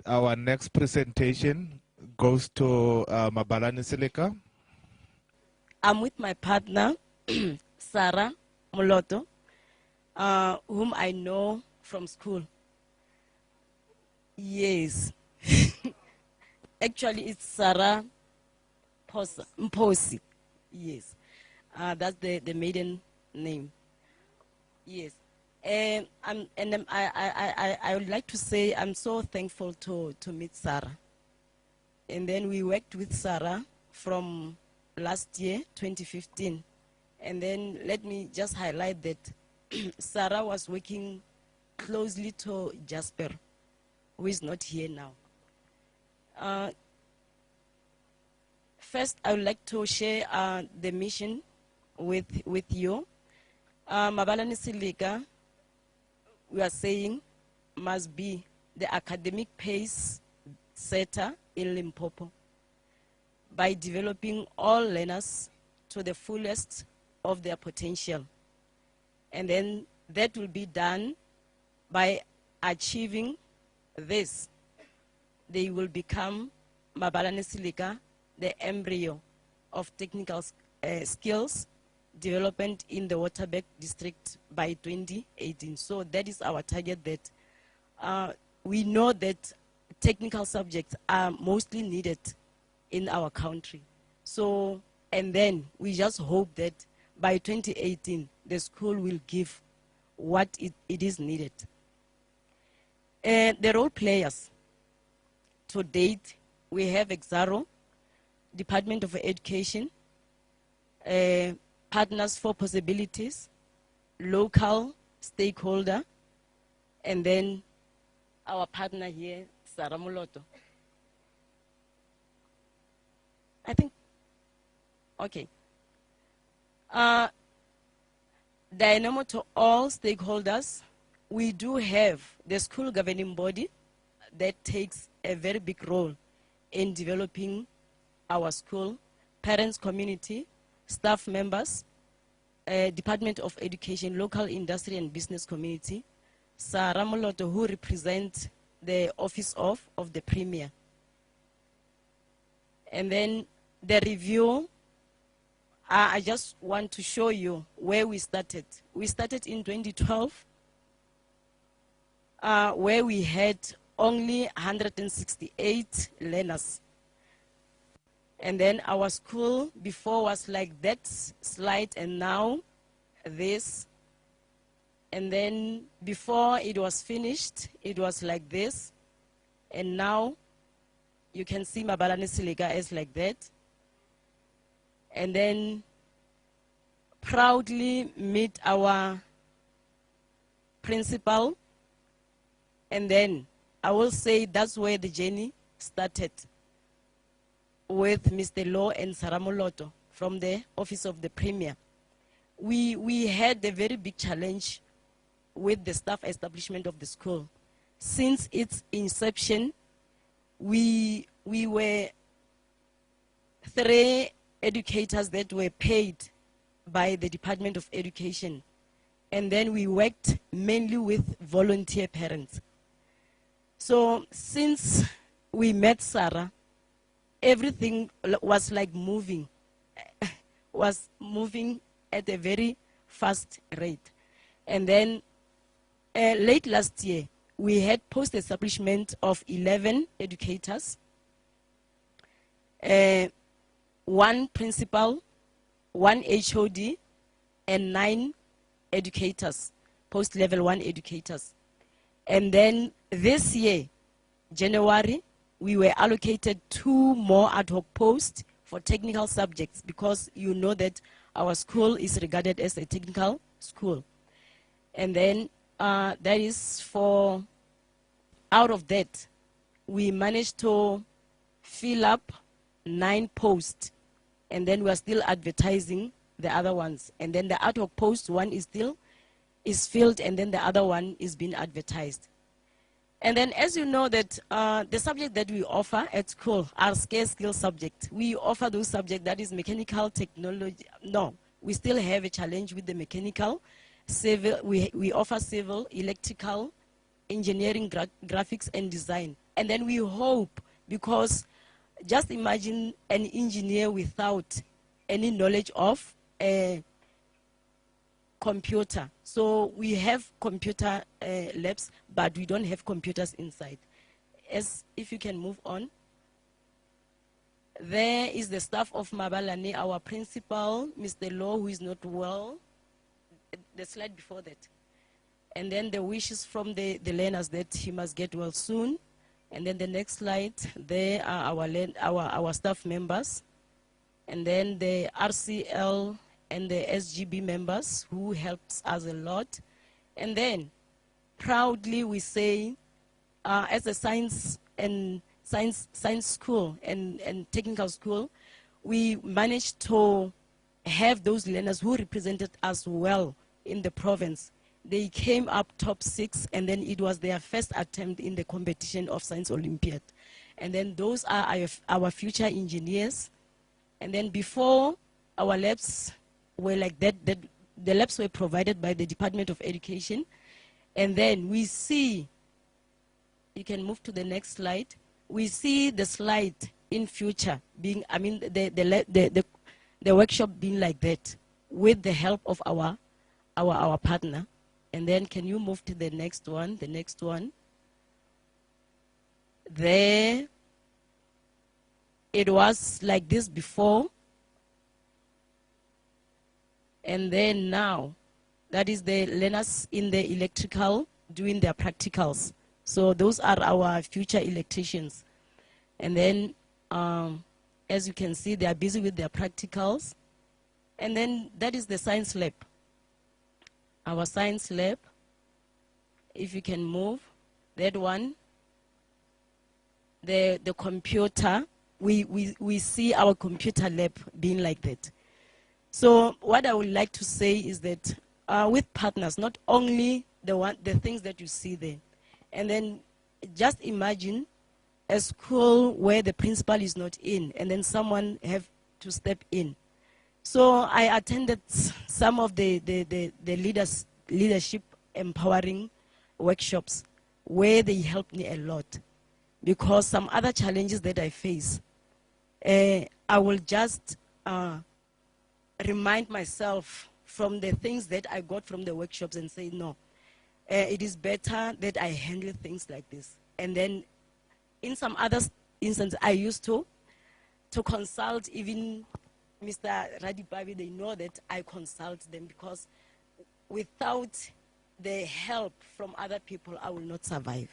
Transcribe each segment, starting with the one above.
our next presentation goes to Mabalane Seleka. I'm with my partner, Sarah Moloto, whom I know from school. Yes. Actually, it's Sarah Mposi. Yes. That's the maiden name. Yes. I would like to say I'm so thankful to meet Sarah. And then we worked with Sarah from last year, 2015. And then let me just highlight that Sarah was working closely to Jasper, who is not here now. First, I would like to share the mission with you. Mabalane Seleka, we are saying, must be the academic pace setter in Limpopo by developing all learners to the fullest of their potential. And then that will be done by achieving this. They will become Mabalane Seleka, the embryo of technical skills development in the Waterberg district by 2018. So that is our target, that we know that technical subjects are mostly needed in our country. So, and then we just hope that by 2018, the school will give what it is needed. The role players, to date, we have Exaro, Department of Education, Partners for Possibilities, local stakeholder, and then our partner here, Sarah Moloto. I think, okay. Dynamo to all stakeholders, we do have the school governing body that takes a very big role in developing our school, parents, community, staff members, Department of Education, local industry and business community, Sarah Moloto, who represents the office of the Premier. And then the review, I just want to show you where we started. We started in 2012, where we had only 168 learners. And then our school before was like that slide, and now this. And then before it was finished, it was like this. And now you can see Mabalane Seleka is like that. And then proudly meet our principal. And then I will say that's where the journey started, with Mr. Law and Sarah Moloto from the office of the Premier. We had a very big challenge with the staff establishment of the school. Since its inception, we were 3 educators that were paid by the Department of Education. And then we worked mainly with volunteer parents. So since we met Sarah, everything was like moving, was moving at a very fast rate. And then late last year, we had post-establishment of 11 educators, 1 principal, 1 HOD, and 9 educators, post-level 1 educators. And then this year, January, we were allocated 2 more ad hoc posts for technical subjects, because you know that our school is regarded as a technical school. And then that is for, out of that, we managed to fill up 9 posts, and then we are still advertising the other ones. And then the ad hoc post one is filled, and then the other one is being advertised. And then, as you know, that the subject that we offer at school are scarce skill subjects. We offer those subjects that is mechanical, technology. No, we still have a challenge with the mechanical, civil. We offer civil, electrical, engineering, graphics, and design. And then we hope, because just imagine an engineer without any knowledge of a computer. So we have computer labs, but we don't have computers inside. As if you can move on. There is the staff of Mabalane, our principal, Mr. Law, who is not well. The slide before that. And then the wishes from the learners that he must get well soon. And then the next slide, there are our staff members. And then the RCL and the SGB members who helps us a lot. And then proudly we say, as a science school and technical school, we managed to have those learners who represented us well in the province. They came up top 6, and then it was their first attempt in the competition of Science Olympiad. And then those are our future engineers. And then before, our labs were like that, the labs were provided by the Department of Education. And then we see, you can move to the next slide. We see the slide in future being, I mean, the workshop being like that with the help of our partner. And then can you move to the next one, There, it was like this before. And then now, that is the learners in the electrical doing their practicals. So those are our future electricians. And then, as you can see, they are busy with their practicals. And then that is the science lab. Our science lab, if you can move, that one, the computer, we see our computer lab being like that. So what I would like to say is that with partners, not only the things that you see there, and then just imagine a school where the principal is not in, and then someone have to step in. So I attended some of the leadership empowering workshops where they helped me a lot, because some other challenges that I face, I will just remind myself from the things that I got from the workshops and say, no, it is better that I handle things like this. And then in some other instances, I used to consult even Mr. Radipavi. They know that I consult them, because without the help from other people, I will not survive.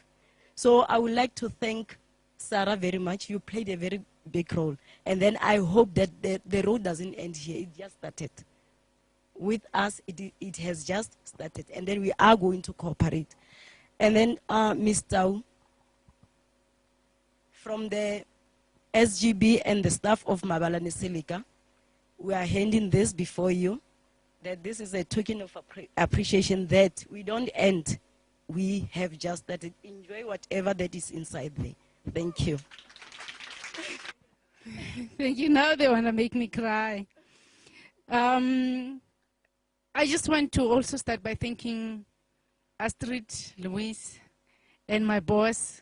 So I would like to thank Sarah very much. You played a very big role. And then I hope that the road doesn't end here. It just started. With us, it has just started. And then we are going to cooperate. And then Mr. from the SGB and the staff of Mabalane Seleka, we are handing this before you, that this is a token of appreciation that we don't end. We have just started. Enjoy whatever that is inside there. Thank you. Thank you. Now they want to make me cry. I just want to also start by thanking Astrid, Louise, and my boss.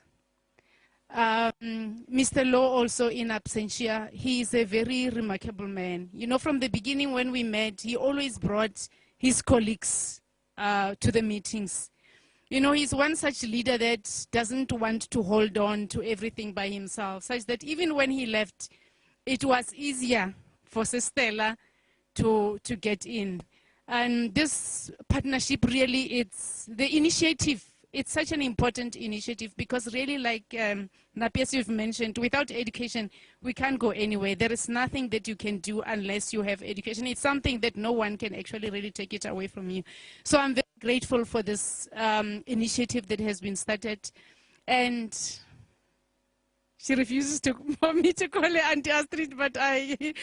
Mr. Law also in absentia. He is a very remarkable man. You know, from the beginning when we met, he always brought his colleagues to the meetings. You know, he's one such leader that doesn't want to hold on to everything by himself, such that even when he left, it was easier for Stella to get in. And this partnership really, it's the initiative. It's such an important initiative, because really, like Napias, you've mentioned, without education, we can't go anywhere. There is nothing that you can do unless you have education. It's something that no one can actually really take it away from you. So I'm very grateful for this initiative that has been started. And she refuses for me to call her Auntie Astrid, but I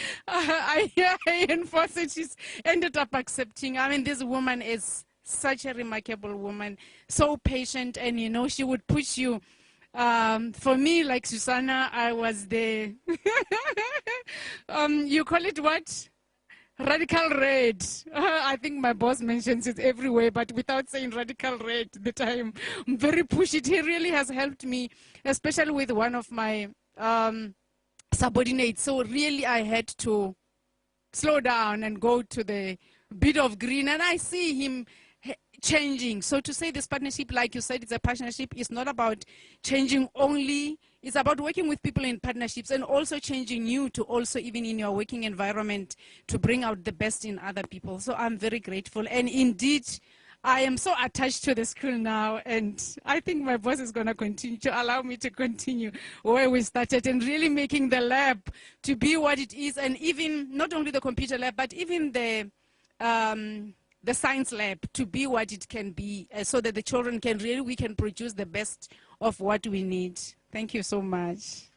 enforce it. She's ended up accepting. I mean, this woman is such a remarkable woman, so patient, and you know, she would push you. For me, like Susanna, I was the, you call it what? Radical red. I think my boss mentions it everywhere, but without saying radical red, that I'm very pushy. He really has helped me, especially with one of my subordinates. So really I had to slow down and go to the bit of green, and I see him changing. So to say this partnership, like you said, it's a partnership, it's not about changing only, it's about working with people in partnerships and also changing you to also, even in your working environment, to bring out the best in other people. So I'm very grateful, and indeed I am so attached to the school now, and I think my boss is going to continue to allow me to continue where we started, and really making the lab to be what it is, and even not only the computer lab, but even the science lab to be what it can be, so that the children can really, we can produce the best of what we need. Thank you so much.